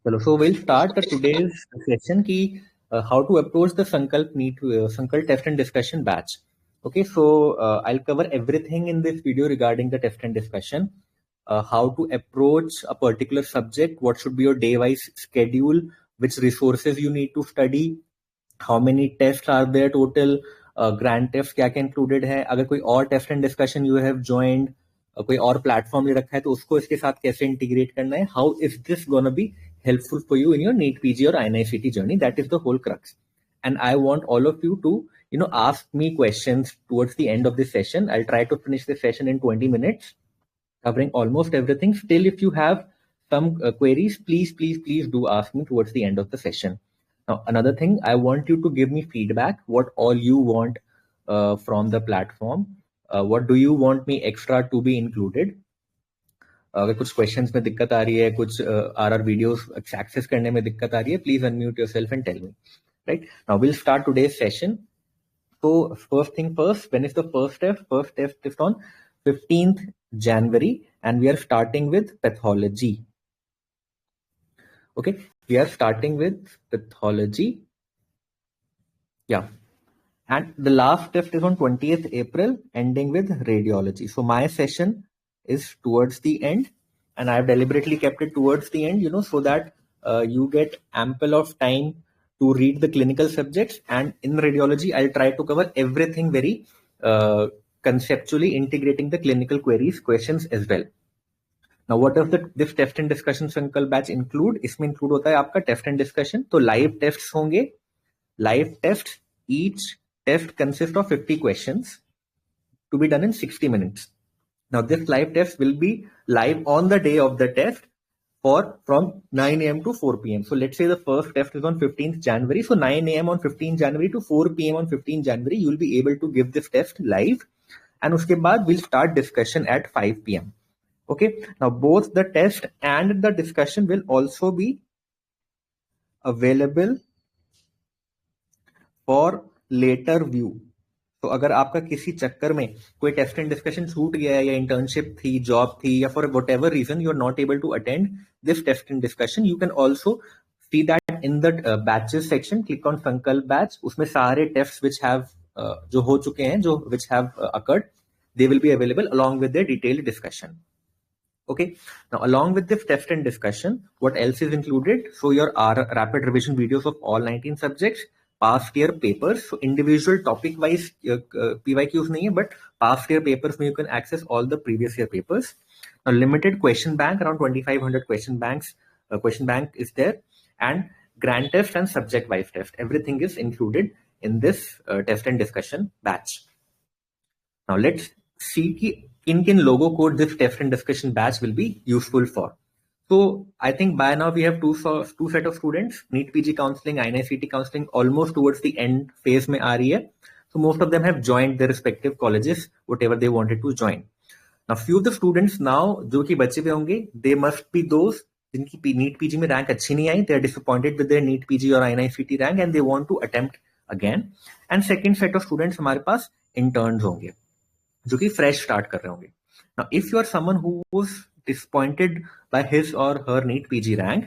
चलो, so we'll start the today's session की how to approach the Sankalp test and discussion batch. Okay, so I'll cover everything in this video regarding the test and discussion. How to approach a particular subject, what should be your day-wise schedule, which resources you need to study, how many tests are there total, grand test क्या क्या included है, अगर कोई और test and discussion you have joined, कोई और platform ले रखा है तो उसको इसके साथ कैसे इंटीग्रेट करना है, how is this gonna be helpful for you in your NEET PG or INICT journey. That is the whole crux. And I want all of you to, ask me questions towards the end of this session. I'll try to finish this session in 20 minutes, covering almost everything. Still, if you have some queries, please do ask me towards the end of the session. Now, another thing, I want you to give me feedback, what all you want from the platform. What do you want me extra to be included? अगर कुछ questions में दिक्कत आ रही है, कुछ are videos access करने में दिक्कत आ रही है, please unmute yourself and tell me. Right now will start today's session. So first thing first, when is the first test? First test is on 15th January and we are starting with pathology. Okay, we are starting with pathology. Yeah. And the last test is on 20th April, ending with radiology. So my session is towards the end, and I've deliberately kept it towards the end, so that you get ample of time to read the clinical subjects. And in radiology, I'll try to cover everything very conceptually, integrating the clinical questions as well. Now, what does this test and discussion Sankalp batch include? इसमें include होता है आपका test and discussion. तो live tests होंगे. Live tests, each test consists of 50 questions to be done in 60 minutes. Now, this live test will be live on the day of the test from 9 a.m. to 4 p.m. So let's say the first test is on 15th January. So 9 a.m. on 15th January to 4 p.m. on 15th January, you will be able to give this test live. And uske baad we'll start discussion at 5 p.m. Okay. Now, both the test and the discussion will also be available for later view. तो अगर आपका किसी चक्कर में कोई test and discussion छूट गया है, या इंटर्नशिप थी, जॉब थी, या for what ever reason you are not able to attend this test and discussion, you can also see that in the batches section. Click on Sankalp batch. उसमें सारे test which have जो हो चुके हैं, जो which have occurred, they will be available along with the detailed discussion. Okay, now along with this test and discussion, what else is included? So your rapid revision videos of all 19 subjects, past year papers. So individual topic wise PYQs nahi hai, but past year papers mein you can access all the previous year papers. Now limited question bank, around 2500 question bank is there, and grand test and subject wise test. Everything is included in this test and discussion batch. Now let's see ki in logo code this test and discussion batch will be useful for. So I think by now we have two set of students. NEET PG counseling, INICT counseling almost towards the end phase में आ रही है. So most of them have joined their respective colleges, whatever they wanted to join. Now few of the students now जो कि बचे हुए होंगे, they must be those जिनकी NEET PG में रैंक अच्छी नहीं आई. They are disappointed with their NEET PG or INICT rank and they want to attempt again. And second set of students हमारे पास interns होंगे जो कि fresh start कर रहे होंगे. Now, if you are someone who was disappointed by his or her NEET PG rank,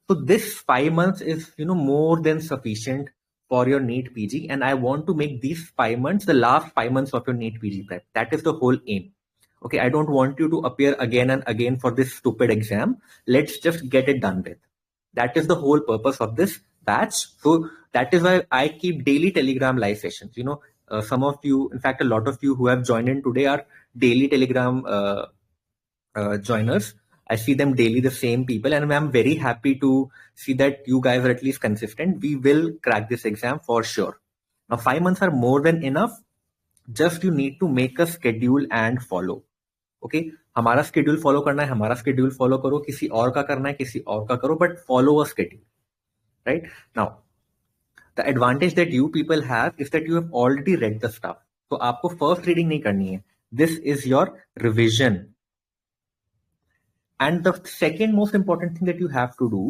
so this 5 months is, more than sufficient for your NEET PG. And I want to make these 5 months the last 5 months of your NEET PG prep. That is the whole aim. Okay, I don't want you to appear again and again for this stupid exam. Let's just get it done with. That is the whole purpose of this batch. So that is why I keep daily Telegram live sessions. Some of you, in fact, a lot of you who have joined in today are daily Telegram joiners. I see them daily, the same people, and I'm very happy to see that you guys are at least consistent. We will crack this exam for sure. Now, 5 months are more than enough. Just you need to make a schedule and follow. Okay, हमारा schedule follow करना है, हमारा schedule follow करो, किसी और का करना है, किसी और का करो, but follow a schedule. Right? Now, the advantage that you people have is that you have already read the stuff. So आपको first reading नहीं करनी है. This is your revision. And the second most important thing that you have to do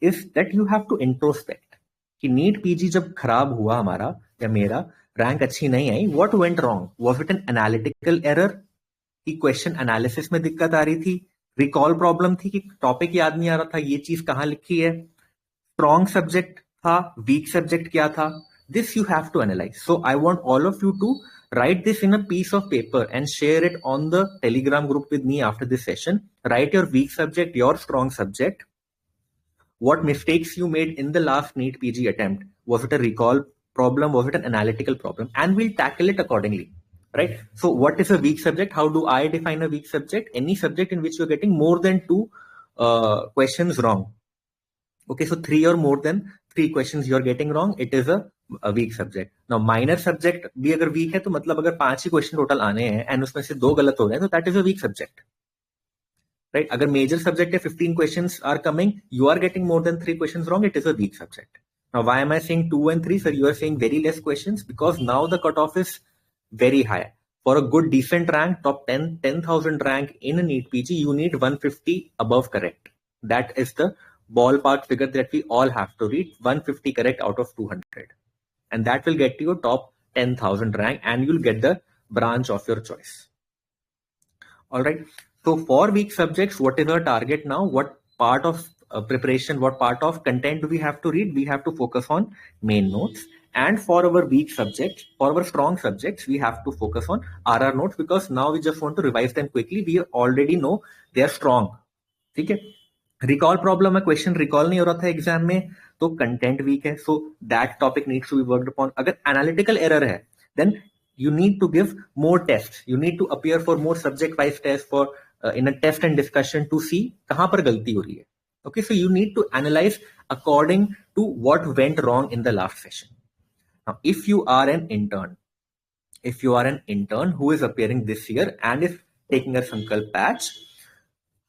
is that you have to introspect. कि NEET PG जब खराब हुआ हमारा या मेरा, रैंक अच्छी नहीं आई, what went wrong? Was it an analytical error? कि क्वेश्चन एनालिसिस में दिक्कत आ रही थी, रिकॉल प्रॉब्लम थी कि टॉपिक याद नहीं आ रहा था, ये चीज कहाँ लिखी है, स्ट्रॉन्ग सब्जेक्ट था, वीक सब्जेक्ट क्या था, this you have to analyze. So I want all of you to write this in a piece of paper and share it on the Telegram group with me after this session. Write your weak subject, your strong subject, what mistakes you made in the last NEET PG attempt. Was it a recall problem? Was it an analytical problem? And we'll tackle it accordingly. Right? So what is a weak subject? How do I define a weak subject? Any subject in which you're getting more than two questions wrong. Okay, so 3 or more than 3 questions you're getting wrong, it is a weak subject. Now minor subject भी अगर weak है तो मतलब अगर 5 ही question total आने हैं and उसमें से 2 गलत हो रहे हैं तो that is a weak subject. Right? अगर major subject है 15 questions are coming, you are getting more than 3 questions wrong, it is a weak subject. Now why am I saying 2 and 3? Sir, you are saying very less questions because now the cutoff is very high. For a good decent rank, top 10,000 rank in a NEET PG, you need 150 above correct. That is the ballpark figure that we all have to read, 150 correct out of 200. And that will get you a top 10,000 rank and you'll get the branch of your choice. All right. So for weak subjects, what is our target now? What part of preparation, what part of content do we have to read? We have to focus on main notes. And for our weak subjects, for our strong subjects, we have to focus on RR notes because now we just want to revise them quickly. We already know they are strong. ठीक है. Recall problem है, question recall नहीं हो रहा था exam में तो content weak है, so that topic needs to be worked upon. अगर एनालिटिकल एरर है then you need to give more tests, you need to appear for more subject wise tests for in a test and discussion to see कहां पर गलती हो रही है. Okay, so you need to analyze according to what went wrong in the last session. Now if you are an intern who is appearing this year and is taking a Sankalp batch,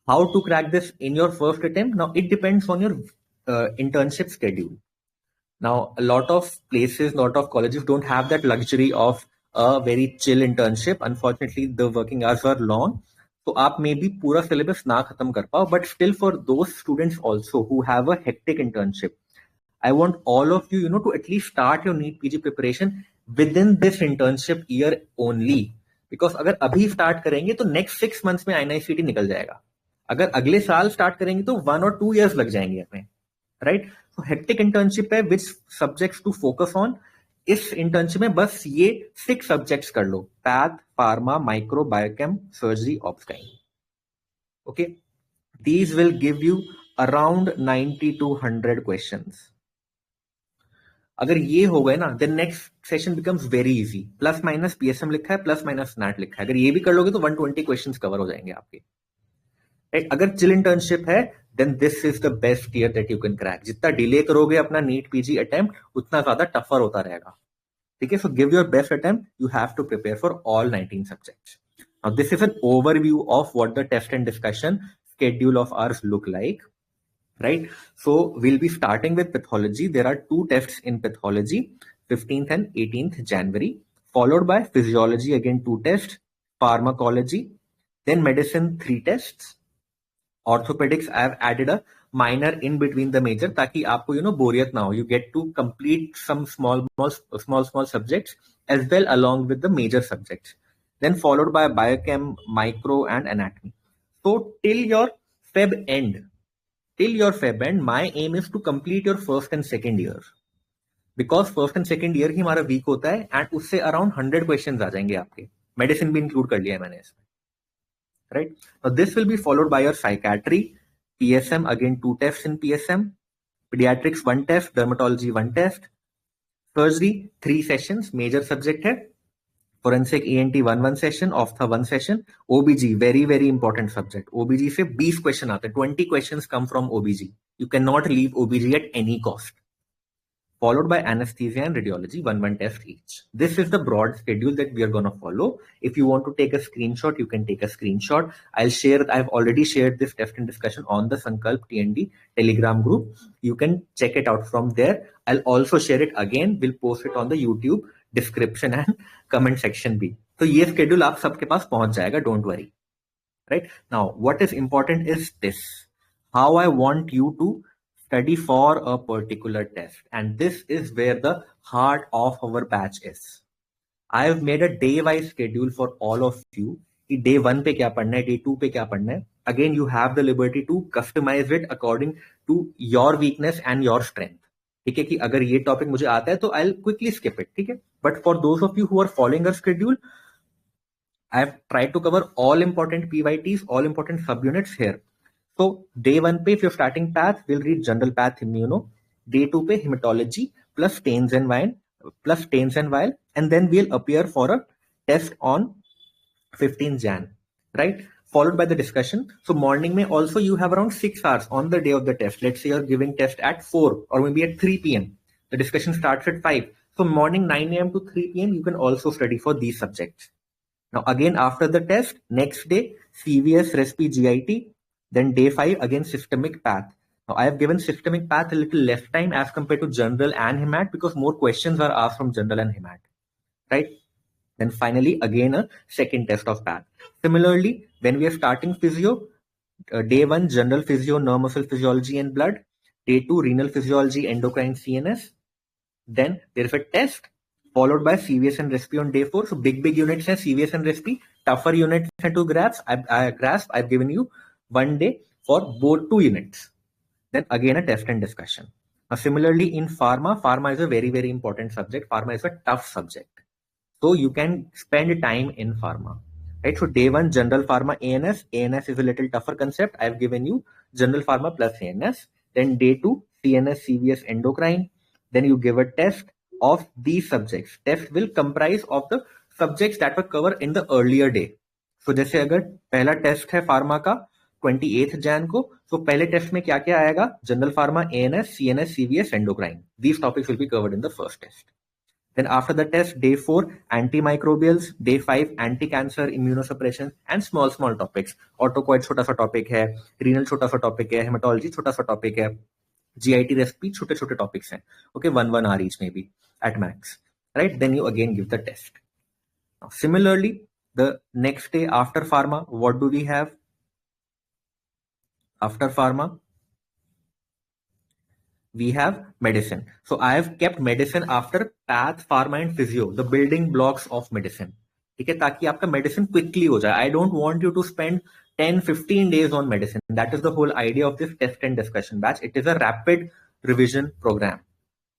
how to crack this in your first attempt? Now it depends on your internship schedule. Now a lot of places, lot of colleges don't have that luxury of a very chill internship. Unfortunately the working hours are long, so आप may be पूरा syllabus ना खत्म कर पाओ, but still for those students also who have a hectic internship, I want all of you, to at least start your NEET PG preparation within this internship year only. Because अगर अभी start करेंगे तो next 6 months में NICT निकल जाएगा. अगर अगले साल start करेंगे तो 1 or 2 years लग जाएंगे हमें. राइट. तो हेक्टिक इंटर्नशिप है, which subjects to focus on. इस इंटर्नशिप में बस ये 6 सब्जेक्ट्स कर लो, path, pharma, micro, biochem, surgery, obs gynae. Okay, these will give you around 90 to 100 questions. अगर ये हो गए ना then next session becomes very easy. Plus minus PSM लिखा है, प्लस माइनस नैट लिखा है, अगर ये भी कर लोगे तो 120 क्वेश्चंस कवर हो जाएंगे आपके. राइट. अगर चिल इंटर्नशिप है then this is the best year that you can crack. जितना डिले करोगे अपना नीट पीजी अटेम्प्ट उतना ज्यादा टफर होता रहेगा. ठीक है. So give your best attempt. You have to prepare for all 19 subjects. Now this is an overview of what the test and discussion schedule of ours look like. Right. So we'll be starting with pathology. There are 2 tests in pathology, 15th and 18th January, followed by physiology, again 2 tests, pharmacology, then medicine 3 tests. Orthopedics, I have added a minor in between the major ताकि आपको बोरियत ना हो. You get to complete some small subjects as well along with the major subjects. Then followed by biochem, micro and anatomy. So till your Feb end, my aim is to complete your first and second year. Because first and second year ही हमारा week होता है and उससे around 100 questions आ जाएंगे आपके. Medicine भी include कर लिया है मैंने इसमें. Right. Now this will be followed by your psychiatry, PSM, again 2 tests in PSM, pediatrics 1 test, dermatology 1 test, surgery 3 sessions, major subject है, forensic ENT 1 session, ophtha 1 session, OBG very very important subject. OBG से 20 question आते हैं, 20 questions come from OBG. You cannot leave OBG at any cost. Followed by anesthesia and radiology, 1 test each. This is the broad schedule that we are going to follow. If you want to take a screenshot, you can take a screenshot. I've already shared this test and discussion on the Sankalp TND Telegram group. You can check it out from there. I'll also share it again. We'll post it on the YouTube description and comment section भी. तो ये schedule आप सबके पास पहुंच जाएगा, don't worry. Right? Now, what is important is this. How I want you to study for a particular test, and this is where the heart of our batch is. I have made a day wise schedule for all of you कि day 1 पे क्या पढ़ना है, day 2 पे क्या पढ़ना है. again you have the liberty to customize it according to your weakness and your strength. ठीक है कि अगर ये टॉपिक मुझे आता है तो आई क्विकली स्किप इट, ठीक है. But for those of you who are following our schedule, I have tried to cover all important PYTs, all important subunits here. So day 1 पे if you're starting path, we'll read general path immuno. Day 2 पे hematology plus stains and vial, and then we'll appear for a test on 15 Jan, right? Followed by the discussion. So morning may also you have around 6 hours on the day of the test. Let's say you're giving test at 4 or maybe at 3 p.m. The discussion starts at 5. So morning 9 a.m. to 3 p.m. you can also study for these subjects. Now again after the test, next day CVS, Respi, GIT, then day 5 again systemic path. Now I have given systemic path a little less time as compared to general and hemat because more questions are asked from general and hemat, right? Then finally again a second test of path. Similarly, when we are starting physio, day 1 general physio, nerve muscle physiology and blood, day 2 renal physiology, endocrine, CNS, then there is a test followed by CVS and Respi on day 4. So big units हैं CVS and Respi, tougher units हैं to grasp. I've given you 1 day for both 2 units. Then again a test and discussion. Now similarly in pharma is a very important subject. Pharma is a tough subject. So you can spend time in pharma, right? So day 1 general pharma ANS. ANS is a little tougher concept. I've given you general pharma plus ANS. Then day 2 CNS, CVS, endocrine. Then you give a test of these subjects. Test will comprise of the subjects that were covered in the earlier day. So जैसे अगर पहला test है pharma का 28 Jan को, so पहले test में क्या क्या आएगा? General pharma, ANS, CNS, CVS, endocrine. These topics will be covered in the first test. Then after the test, day 4 antimicrobials, day 5 anti-cancer, immunosuppression and small topics. Orthocoid छोटा सा topic है, renal छोटा सा topic है, hematology छोटा सा topic है, GIT recipe छोटे topics हैं. Okay, 1 hour each maybe at max, right? Then you again give the test. Now, similarly, the next day after pharma, what do we have? After pharma, we have medicine. So I have kept medicine after path, pharma and physio, the building blocks of medicine. ठीक है, ताकि आपका medicine quickly हो जाए. I don't want you to spend 10-15 days on medicine. That is the whole idea of this test and discussion batch. It is a rapid revision program,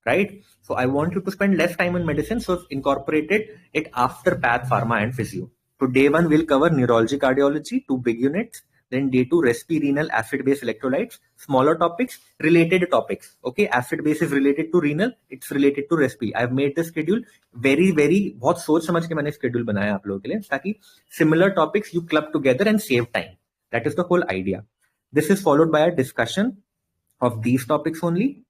right? So I want you to spend less time on medicine. So I've incorporated it after path, pharma and physio. So day 1 we'll cover neurology, cardiology, 2 big units. Then day 2 respi, renal, acid-base electrolytes, smaller topics, related topics. Okay, acid-base is related to renal, it's related to respi. I've made the schedule very बहुत सोच समझ के मैंने schedule बनाया आप लोगों के लिए ताकि similar topics you club together and save time. That is the whole idea. This is followed by a discussion of these topics only.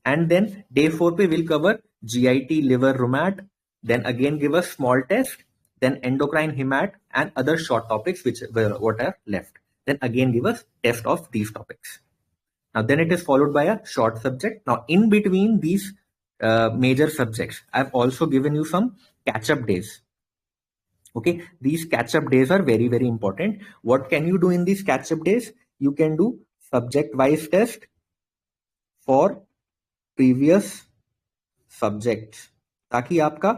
And then day 4 pe we'll cover GIT, liver, rheumat, then again give a small test, then endocrine, hemat and other short topics which were what are left. Then again give us test of these topics. Now then it is followed by a short subject. Now in between these major subjects, I've also given you some catch-up days. Okay, these catch-up days are very important. What can you do in these catch-up days? You can do subject-wise test for previous subjects ताकि आपका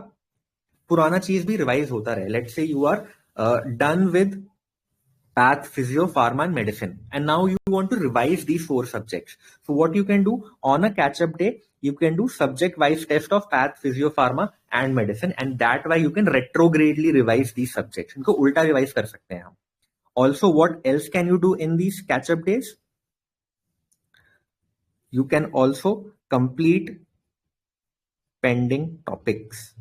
पुराना चीज भी revise होता रहे. Let's say you are done with path, physio, pharma and medicine and now you want to revise these 4 subjects. So what you can do on a catch-up day, you can do subject-wise test of path, physio, pharma and medicine and that way you can retrogradely revise these subjects. इनको उल्टा revise कर सकते हैं हम. Also, what else can you do in these catch-up days? You can also complete pending topics.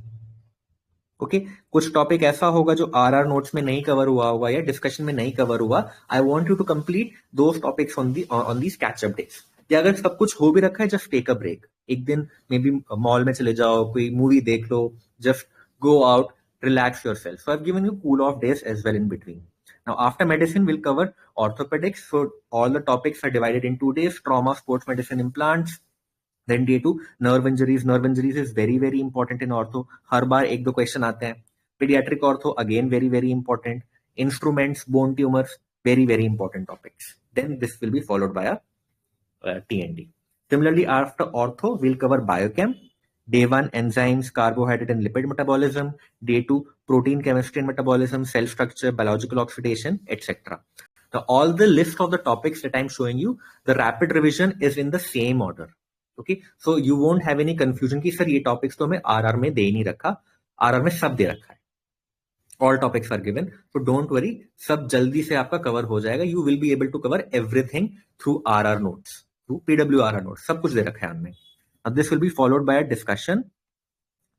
Okay कुछ topic ऐसा होगा जो आरआर नोट्स में नहीं कवर हुआ होगा या डिस्कशन में नहीं कवर हुआ. I want you to complete those topics on these catch up days. या अगर सब कुछ हो भी रखा है, जस्ट टेक अ ब्रेक. एक दिन मे बी मॉल में चले जाओ, कोई मूवी देख लो, just go out, relax yourself. So I have given you cool off days as well in between. Now after medicine we'll cover orthopedics. So all the topics are divided in 2 days: trauma, sports medicine, implants. Then day 2 nerve injuries. Nerve injuries is very important in ortho. Her bar 1-2 question आते हैं. Pediatric ortho again very important. Instruments, bone tumors, very important topics. Then this will be followed by a TND. Similarly, after ortho we'll cover biochem. Day 1 enzymes, carbohydrate and lipid metabolism. Day 2 protein chemistry and metabolism, cell structure, biological oxidation, etc. all the list of the topics that I'm showing you, the rapid revision is in the same order. Okay, so you won't have any confusion कि sir ये topics तो हमें RR में दे ही नहीं रखा, RR में सब दे रखा है. All topics are given, so don't worry, सब जल्दी से आपका cover हो जाएगा. You will be able to cover everything through RR notes, through PWRR notes. सब कुछ दे रखा है हमने. Now this will be followed by a discussion.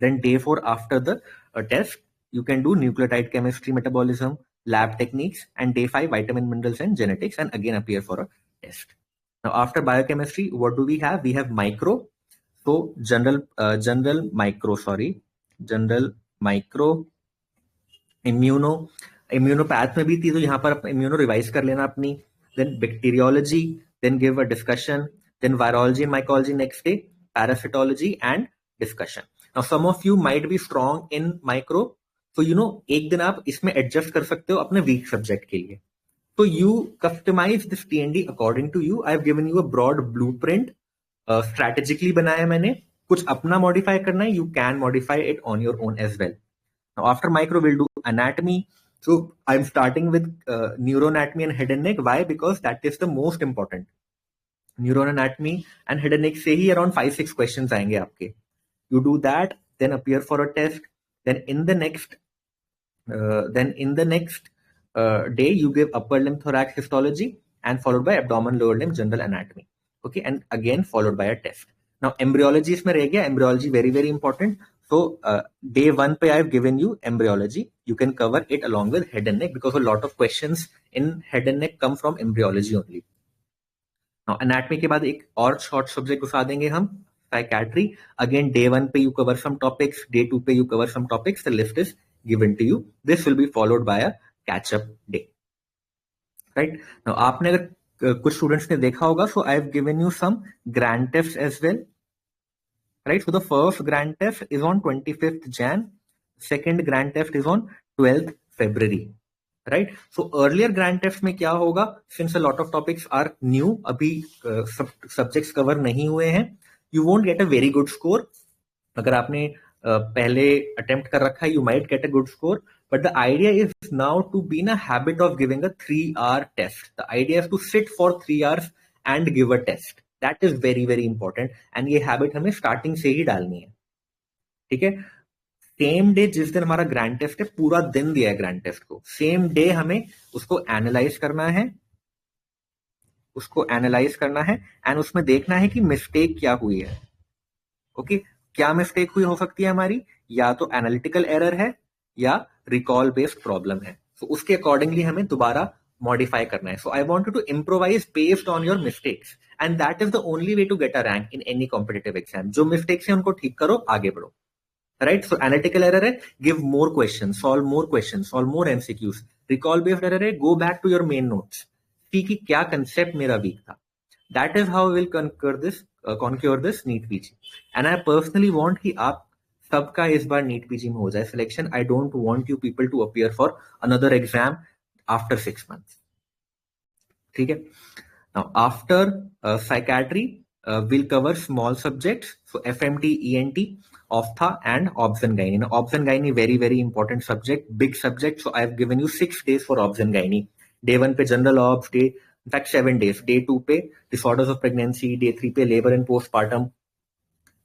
Then day 4 after the test, you can do nucleotide chemistry, metabolism, lab techniques, and day 5 vitamin, minerals, and genetics, and again appear for a test. Now after biochemistry, what do we have? We have micro. So general micro, immunopath में भी थी, तो यहाँ पर immuno revise कर लेना अपनी. Then bacteriology, then give a discussion, then virology and mycology next day, parasitology and discussion. Now some of you might be strong in micro, so एक दिन आप इसमें adjust कर सकते हो अपने weak subject के लिए. So you customize this TND according to you. I've given you a broad blueprint, strategically बनाया मैंने. कुछ अपना modify करना है, you can modify it on your own as well. Now after micro we'll do anatomy. So I'm starting with neuroanatomy and head and neck. Why? Because that is the most important. Neuroanatomy and head and neck से ही around 5-6 questions आएंगे आपके. You do that, then appear for a test. Then in the next day you give upper limb thorax histology and followed by abdomen lower limb general anatomy. Okay, and again followed by a test. Now embryology इसमें रह गया. Embryology very very important. So day 1 पे I've given you embryology. You can cover it along with head and neck because a lot of questions in head and neck come from embryology only. Now anatomy के बाद एक और short subject घुसा देंगे हम, psychiatry. Again day 1 पे you cover some topics, day 2 पे you cover some topics. The list is given to you. This will be followed by a catch up day. Right? Now आपने अगर कुछ students ने देखा होगा, so I've given you some grand tests as well. Right, so the first grand test is on 25th Jan, second grand test is on 12th February. Right, so earlier grand test में क्या होगा, since a lot of topics are new, अभी subjects cover नहीं हुए हैं, you won't get a very good score. अगर आपने पहले attempt कर रखा है, you might get a good score, but the idea is now to be in a habit of giving a 3-hour test. The idea is to sit for 3 hours and give a test. That is very very important, and ये habit हमें starting से ही डालनी है. ठीक है, same day जिस दिन हमारा ग्रैंड टेस्ट है, पूरा दिन दिया है ग्रैंड टेस्ट को, सेम डे हमें उसको एनालाइज करना है, एंड उसमें देखना है कि मिस्टेक क्या हुई है. ओके, क्या मिस्टेक हुई हो सकती है हमारी, या तो एनालिटिकल एरर है या रिकॉल बेस्ड प्रॉब्लम है. तो उसके अकॉर्डिंगली हमें दोबारा मॉडिफाई करना है. So I want you to improvise based on your mistakes, and that is the only way to get a rank in any competitive exam. जो मिस्टेक्स है उनको ठीक करो, आगे बढ़ो. राइट, सो एनालिटिकल एरर है, give more question, solve more MCQs. Recall based error है, go back to your main notes, see कि क्या कंसेप्ट मेरा वीक था. That is how will conquer this NEET PG. And I personally want कि आप सबका इस बार नीट पीजी में हो जाए selection. I don't want you people to appear for another exam after 6 months. ठीक है, now after psychiatry we'll cover small subjects, so FMT, ENT, ophtha and obs and gynae. Now obs and gynae very very important subject, big subject, so I've given you 6 days for obs and gynae. Day 1 पे general obs, in fact 7 days. Day 2 पे disorders of pregnancy, day 3 पे labor and postpartum.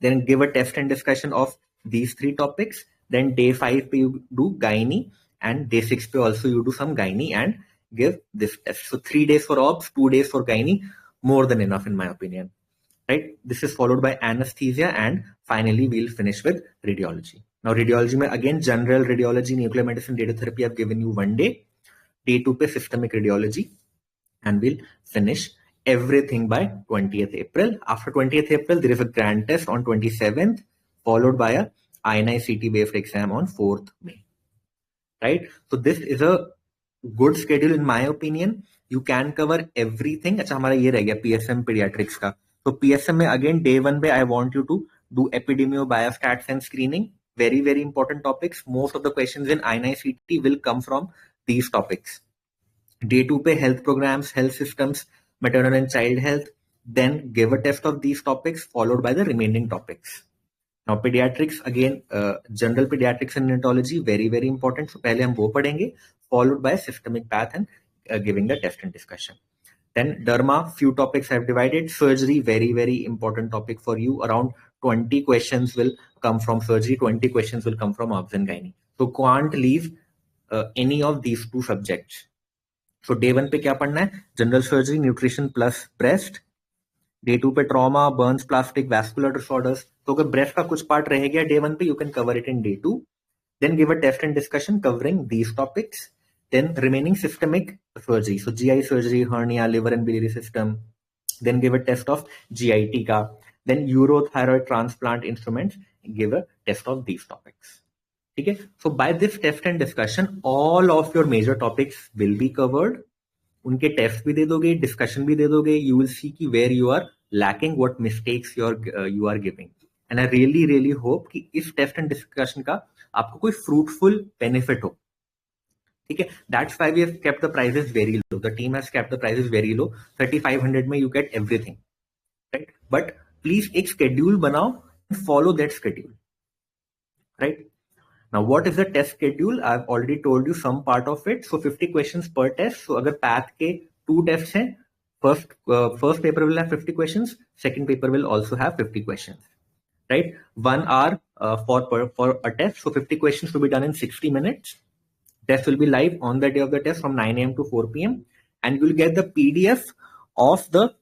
Then give a test and discussion of these 3 topics. Then day 5 पे you do gynae, and day 6 पे also you do some gynae and give this test. So 3 days for obs, 2 days for gynae, more than enough in my opinion. Right, this is followed by anesthesia, and finally we'll finish with radiology. Now radiology में again general radiology, nuclear medicine, radiotherapy I've given you 1 day. Day 2 पे systemic radiology, and we'll finish everything by 20th April. After 20th April there is a grand test on 27th, followed by a INI-CT based exam on 4th May. Right, so this is a good schedule in my opinion. You can cover everything. अच्छा, हमारा ये रह गया PSM pediatrics का. तो PSM में again day 1 पे I want you to do epidemio, biostats and screening. Very very important topics. Most of the questions in INI-CT will come from these topics. Day 2 पे health programs, health systems, maternal and child health. Then give a test of these topics followed by the remaining topics. Now pediatrics again, general pediatrics and neonatology very very important. So पहले हम वो पढ़ेंगे, followed by systemic path and giving the test and discussion. Then derma, few topics have divided. Surgery, very, very important topic for you. Around 20 questions will come from surgery, 20 questions will come from obs and gynae. So can't leave any of these two subjects. So day 1 पे क्या पढ़ना है? General surgery, nutrition plus breast. Day 2 पे trauma, burns, plastic, vascular disorders. तो अगर breast का कुछ part रह गया day 1 पे, you can cover it in day 2. Then give a test and discussion covering these topics. Then remaining systemic surgery. So GI surgery, hernia, liver and biliary system. Then give a test of GIT ka. Then urothyroid transplant instruments. Give a test of these topics. Okay. So by this test and discussion, all of your major topics will be covered. उनके test भी दे दोगे, discussion भी दे दोगे. You will see कि where you are lacking, what mistakes you are giving. And I really, really hope कि इस test and discussion का आपको कोई फ्रूटफुल बेनिफिट हो. ठीक है. That's why we have kept the prices very low. The team has kept the prices very low. 3500 में you get everything, right? But please एक schedule बनाओ and follow that schedule, right? Now, what is the test schedule? I've already told you some part of it. So 50 questions per test. So अगर path के 2 tests हैं, first paper will have 50 questions. Second paper will also have 50 questions, right? 1 hour for a test. So 50 questions to be done in 60 minutes. Test will be live on the day of the test from 9 a.m. to 4 p.m. And you'll get the PDF of the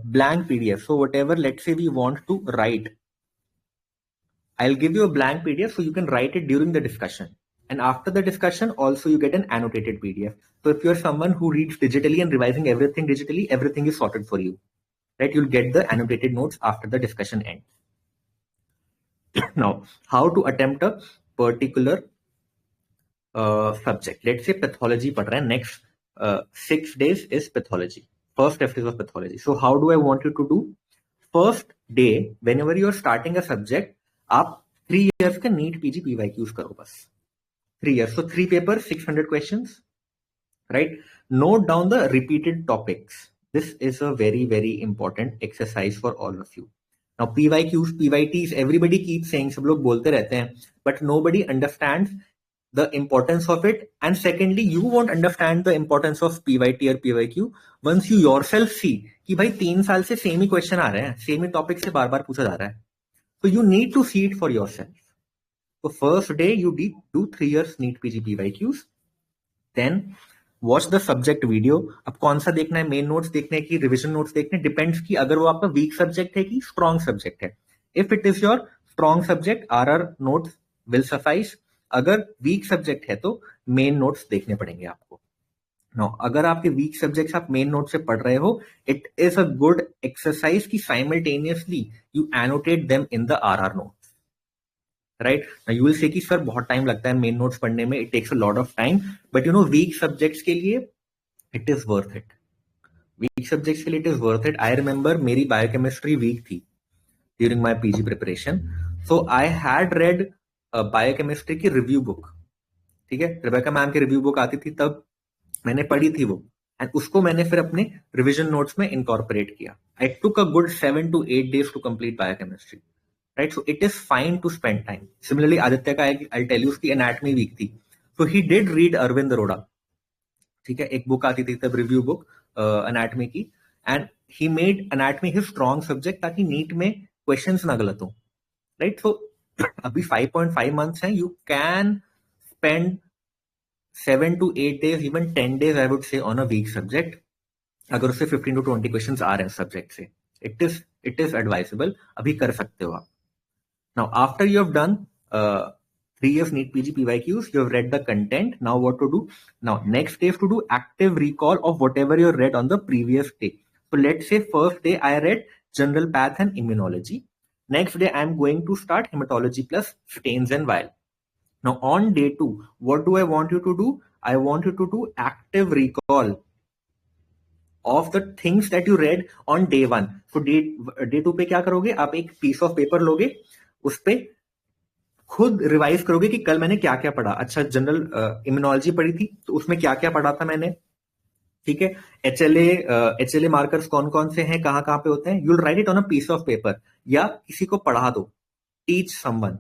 blank PDF. So whatever, let's say we want to write, I'll give you a blank PDF so you can write it during the discussion. And after the discussion, also you get an annotated PDF. So if you're someone who reads digitally and revising everything digitally, everything is sorted for you, right? You'll get the annotated notes after the discussion ends. Now, how to attempt a particular subject. Let's say pathology पढ़ रहे हैं. Next 6 days is pathology. First test is of pathology. So how do I want you to do? First day, whenever you are starting a subject, आप 3 years का NEET PG PYQs करो बस. 3 years. So 3 papers, 600 questions, right? Note down the repeated topics. This is a very, very important exercise for all of you. Now PYQs, PYTs, everybody keeps saying, सब लोग बोलते रहते हैं, but nobody understands the importance of it. And secondly, you won't understand the importance of PYT or PYQ once you yourself see कि भाई 3 साल से same ही question आ रहे हैं, सेम ही टॉपिक से बार बार पूछा जा रहा है. So you need to see it for yourself. So first day you do 3 years NEET PG PYQs. Then watch the subject video. अब कौन सा देखना है, मेन नोट्स देखने की, रिविजन नोट्स देखने, डिपेंड्स कि अगर वो आपका वीक सब्जेक्ट है कि स्ट्रॉन्ग सब्जेक्ट है. If it is your strong subject, RR notes will suffice. अगर वीक सब्जेक्ट है तो मेन नोट्स देखने पड़ेंगे आपको. Now, अगर आपके वीक सब्जेक्ट्स आप मेन नोट से पढ़ रहे हो, it is a good exercise की simultaneously you annotate them in the RR notes, right? You will say कि सर बहुत टाइम लगता है मेन नोट्स पढ़ने में, it takes a lot of time, but you know weak subjects के लिए it is worth it. Weak subjects के लिए it is worth it. I remember मेरी बायोकेमिस्ट्री वीक थी during my PG preparation. So I had read biochemistry की review book. ठीक है, Rebecca ma'am की रिव्यू बुक आती थी तब मैंने पढ़ी थी वो, एंड उसको मैंने फिर अपने रिवीजन नोट्स में इनकॉर्पोरेट किया. I took a good 7 to 8 days to complete biochemistry, right? So it is fine to spend time. Similarly Aditya का आई टेल यू, उसकी एनाटमी वीक थी, so he did read Arvind Arora. ठीक है, एक बुक आती थी तब रिव्यू बुक एनाटमी की, and he made anatomy his strong subject ताकि नीट में क्वेश्चंस ना गलत हो, राइट? सो अभी 5.5 months है, you can spend 7 to 8 days, even 10 days, I would say, on a weak subject. अगर उससे 15 to 20 questions आ रहे हैं सब्जेक्ट से, it is advisable. अभी कर सकते हो आप. Now, after you have done 3 years NEET PG PYQs, you have read the content. Now, what to do? Now, next day is to do active recall of whatever you read on the previous day. So, let's say first day I read general path and immunology. Next day I am going to start hematology plus stains and vial. Now on day 2, what do I want you to do? I want you to do active recall of the things that you read on day 1. So day 2 पे क्या करोगे? आप एक piece of paper लोगे, उस पे खुद revise करोगे कि कल मैंने क्या क्या पढ़ा. अच्छा, जनरल इम्यूनोलॉजी पढ़ी थी तो उसमें क्या क्या पढ़ा था मैंने. ठीक है, HLA मार्कर्स कौन कौन से हैं, कहाँ कहाँ पे होते हैं. You'll write it on a piece of paper या किसी को पढ़ा दो. Teach someone.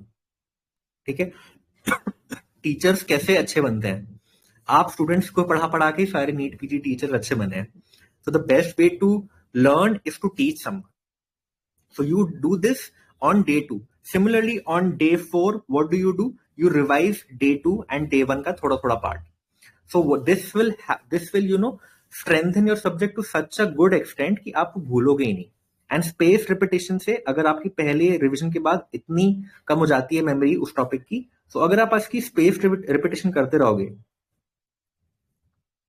ठीक है, टीचर्स कैसे अच्छे बनते हैं? आप स्टूडेंट्स को पढ़ा के सारे नीट पीजी टीचर अच्छे बने हैं. So the best way to learn is to teach someone. So you do this on day 2. Similarly, on day 4, what do? You revise day 2 and day 1 का थोड़ा part. So this will strengthen your subject to such a good extent कि आप भूलोगे ही नहीं. And space repetition से अगर आपकी पहले revision के बाद इतनी कम हो जाती है मेमोरी उस टॉपिक की, तो अगर आप इसकी स्पेस रिपीटेशन करते रहोगे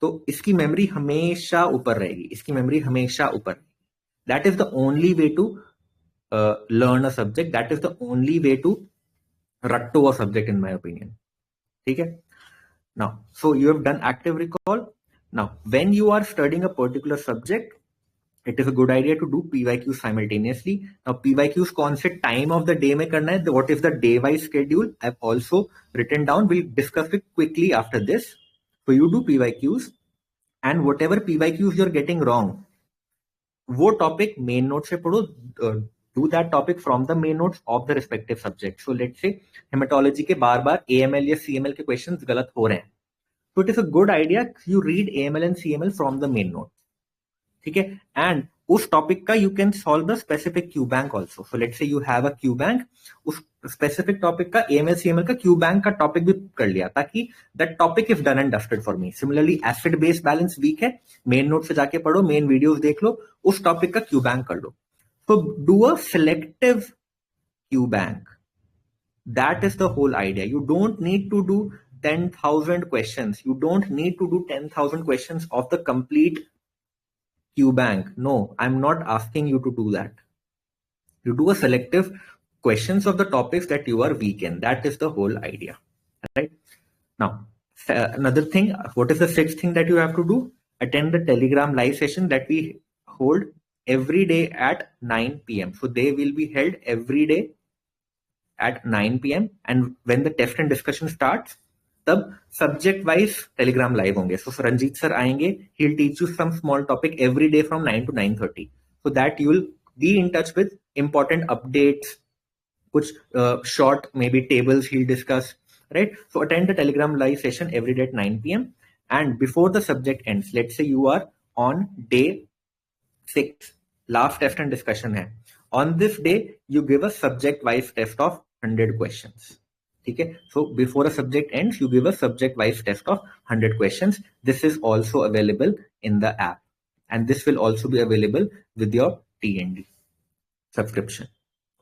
तो इसकी मेमोरी हमेशा ऊपर रहेगी, इसकी मेमोरी हमेशा ऊपर. That is the only way to learn a subject. That is the only way to ratto a subject, in my opinion. Okay? Now, so you have done active recall. Now, when you are studying a particular subject, it is a good idea to do PYQs simultaneously. Now, PYQs कौन से time of the day में करना है? What is the day-wise schedule? I've also written down. We'll discuss it quickly after this. So you do PYQs, and whatever PYQs you're getting wrong, वो topic main note से पढ़ो. Do that topic from the main notes of the respective subject. So let's say hematology के बार AML या CML के questions गलत हो रहे हैं, so it is a good idea you read AML and CML from the main notes. ठीक है? And उस टॉपिक का you can solve the specific Q bank also. So let's say you have a Q bank, उस specific topic का AML CML का Q bank का topic भी कर लिया, ताकि that topic is done and dusted for me. Similarly, acid base balance weak है, main note से जाके पढ़ो, main videos देख लो, उस टॉपिक का Q bank कर लो. So do a selective Q bank. That is the whole idea. You don't need to do 10,000 questions. You don't need to do 10,000 questions of the complete Q bank. No, I'm not asking you to do that. You do a selective questions of the topics that you are weak in. That is the whole idea. Right? Now, another thing, what is the sixth thing that you have to do? Attend the Telegram live session that we hold every day at 9 p.m. So they will be held every day at 9 p.m. and when the test and discussion starts, तब subject wise Telegram live होंगे. So Ranjit sir आएंगे, he'll teach you some small topic every day from 9 to 9:30, so that you will be in touch with important updates, कुछ short maybe tables he'll discuss, right? So attend the Telegram live session every day at 9 p.m. and before the subject ends, let's say you are on day 6, last test and discussion है. On this day, you give a subject-wise test of 100 questions. Okay? So before a subject ends, you give a subject-wise test of 100 questions. This is also available in the app, and this will also be available with your TND subscription.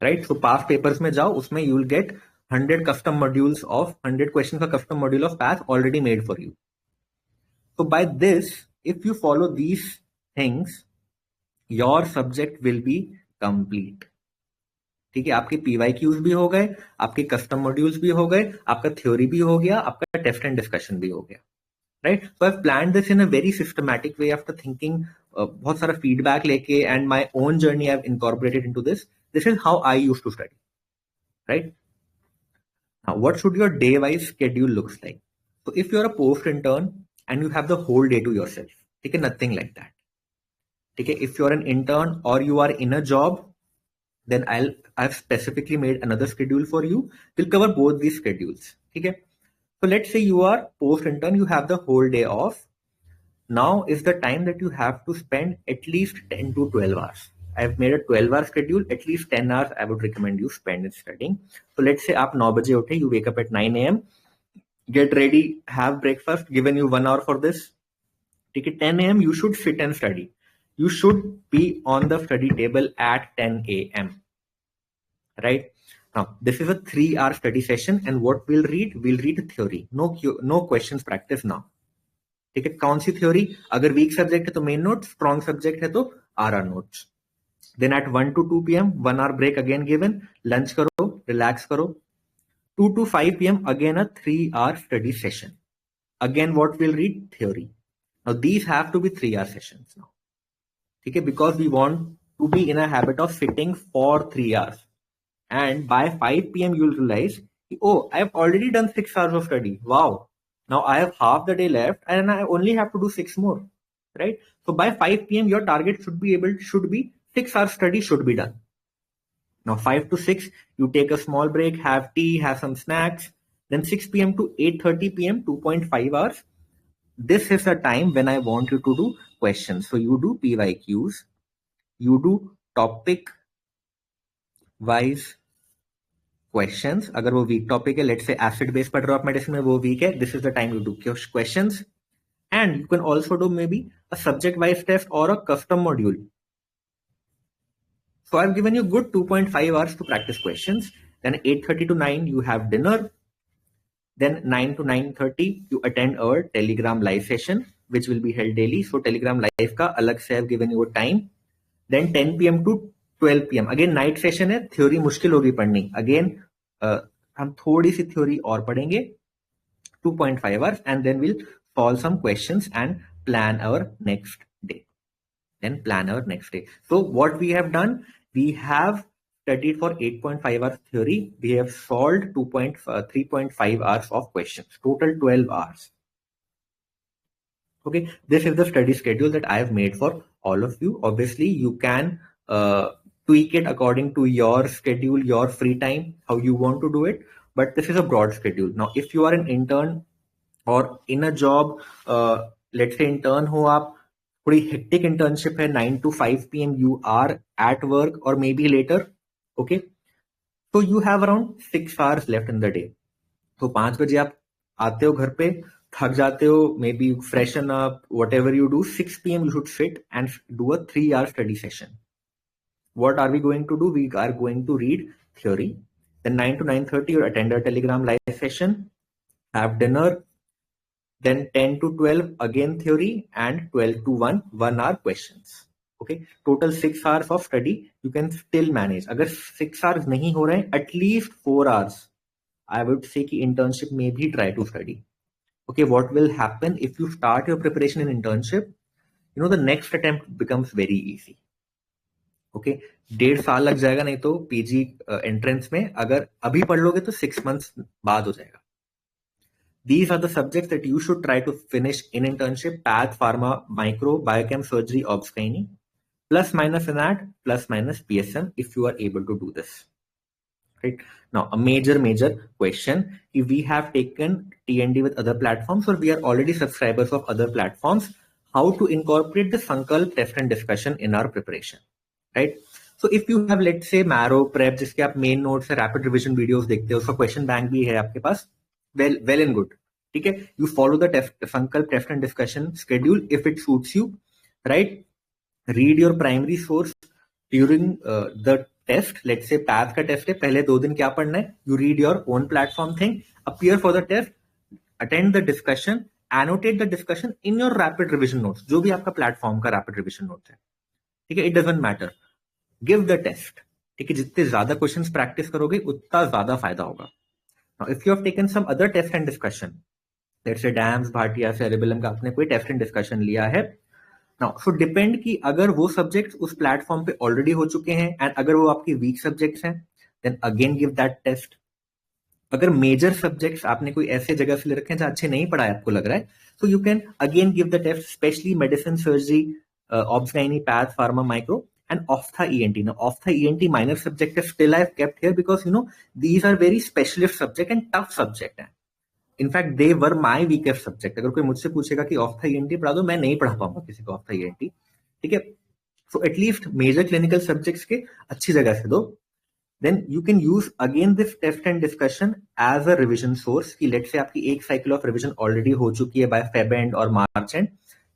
Right? So past papers में जाओ, उसमें you will get 100 custom modules of 100 questions का custom module of path already made for you. So by this, if you follow these things, your subject will be complete. ठीक है? आपके PYQs भी हो गए, आपके कस्टम मॉड्यूल्स भी हो गए, आपका थ्योरी भी हो गया, आपका टेस्ट एंड डिस्कशन भी हो गया. Right? So I have planned this in a very systematic way after thinking, बहुत सारा फीडबैक लेके and my own journey I have incorporated into this. This is how I used to study. Right? Now what should your day wise schedule looks like? So if you are a post intern and you have the whole day to yourself, ठीक है, nothing like that. ठीक है? If you are an intern और you are in a job, then I've specifically made another schedule for you. We'll cover both these schedules. Okay? So let's say you are post intern, you have the whole day off. Now is the time that you have to spend at least 10 to 12 hours. I've made a 12-hour schedule. At least 10 hours I would recommend you spend in studying. So let's say आप 9 बजे उठे, you wake up at 9 a.m. Get ready, have breakfast, given you 1 hour for this. Take it 10 a.m. You should sit and study. You should be on the study table at 10 a.m. Right? Now, this is a 3-hour study session, and what we'll read theory. No questions practice now. ठीक है? कौन सी theory? अगर weak subject है तो main notes, strong subject है तो RR notes. Then at 1 to 2 p.m. 1 hour break again given. Lunch करो, relax करो. 2 to 5 p.m. again a 3-hour study session. Again, what we'll read? Theory. Now, these have to be 3-hour sessions now. ठीक है? Because we want to be in a habit of sitting for 3 hours. And by 5 p.m. you'll realize, oh, I have already done 6 hours of study. Wow. Now I have half the day left and I only have to do 6 more. Right? So by 5 p.m. your target should be 6 hours study should be done. Now 5 to 6, you take a small break, have tea, have some snacks. Then 6 p.m. to 8:30 p.m., 2.5 hours. this is the time when I want you to do questions. So you do PYQs, you do topic wise questions. अगर वो weak topic है, let's say acid base पढ़ रहे हो आप medicine में, वो week है, this is the time you do questions. And you can also do maybe a subject wise test or a custom module. So I've given you good 2.5 hours to practice questions. Then 8:30 to 9 you have dinner. Then 9 to 9:30 you attend our Telegram live session, which will be held daily. So Telegram live का अलग से I've given you a time. Then 10 p.m. to 12 p.m. Again night session है, theory मुश्किल होगी पढ़नी. Again हम थोड़ी सी theory और पढ़ेंगे, 2.5 hours, and then we'll solve some questions and plan our next day. So what we have done, we have studied for 8.5 hours theory. We have solved 3.5 hours of questions, total 12 hours. Okay, this is the study schedule that I have made for all of you. Obviously you can tweak it according to your schedule, your free time, how you want to do it, but this is a broad schedule. Now if you are an intern or in a job, let's say intern हो आप, थोड़ी hectic internship है, 9 to 5 p.m. you are at work or maybe later, okay, so you have around 6 hours left in the day. तो 5 बजे आप आते हो घर पे, थक जाते हो, maybe freshen up, whatever you do, 6 p.m. you should sit and do a 3-hour study session. What are we going to do? We are going to read theory. Then 9 to 9:30 you attend a Telegram live session, have dinner. Then 10 to 12 again theory, and 12 to 1 hour questions. Okay, total 6 hours of study you can still manage. अगर 6 hours नहीं हो रहे हैं, at least 4 hours I would say कि internship में भी try to study. Okay, what will happen if you start your preparation in internship, you know, the next attempt becomes very easy. Okay, 1.5 साल लग जाएगा, नहीं तो पीजी एंट्रेंस में अगर अभी पढ़ लोगे तो 6 months बाद हो जाएगा. These are the subjects that you should try to finish in internship: path, pharma, micro, biochem, surgery, obs gynae, plus minus in that, plus minus PSM if you are able to do this. Right now, a major question: if we have taken TND with other platforms, or we are already subscribers of other platforms, how to incorporate the Sankalp test and discussion in our preparation, right? So if you have, let's say, Marrow prep जिसके आप main notes से rapid revision videos देखते हो, उसका question bank भी है आपके पास, well and good. ठीक है, you follow the Sankalp test and discussion schedule if it suits you, right? Read your primary source during the test. Let's say path का test है, पहले 2 दिन क्या पढ़ना है? You read your own platform thing, appear for the test, attend the discussion, annotate the discussion in your rapid revision notes, जो भी आपका platform का rapid revision notes है. ठीक है, it doesn't matter. Give the test. ठीक है, जितने ज्यादा क्वेश्चंस प्रैक्टिस करोगे उतना ज्यादा फायदा होगा. Now, if you have taken some other test and discussion, let's say dams, Bhatia, cerebellum का आपने कोई टेस्ट एंड डिस्कशन लिया है, नाउ सो डिपेंड कि अगर वो सब्जेक्ट्स उस प्लेटफॉर्म पे ऑलरेडी हो चुके हैं एंड अगर वो आपकी वीक सब्जेक्ट्स हैं, then again give that test. अगर मेजर सब्जेक्ट्स आपने कोई ऐसे जगह से ले रखे हैं जहां अच्छे नहीं पढ़ा है आपको लग रहा है, so you can again give the test, especially medicine, surgery, obs gynae, path, pharma, micro, and ophtha ENT. Now ophtha ENT minor subject is still I've kept here because you know these are very specialist subject and tough subject हैं. In fact they were my weakest subject. अगर कोई मुझसे पूछेगा कि ऑफ्था ENT पढ़ा दो, मैं नहीं पढ़ा पाऊंगा किसी को ऑफ्था ईएनटी. ठीक है, so at least major clinical subjects के अच्छी जगह से दो. Then you can use again this test and discussion as a revision source कि लेट से आपकी एक साइकिल ऑफ रिविजन ऑलरेडी हो चुकी है बाय फेब एंड और March end,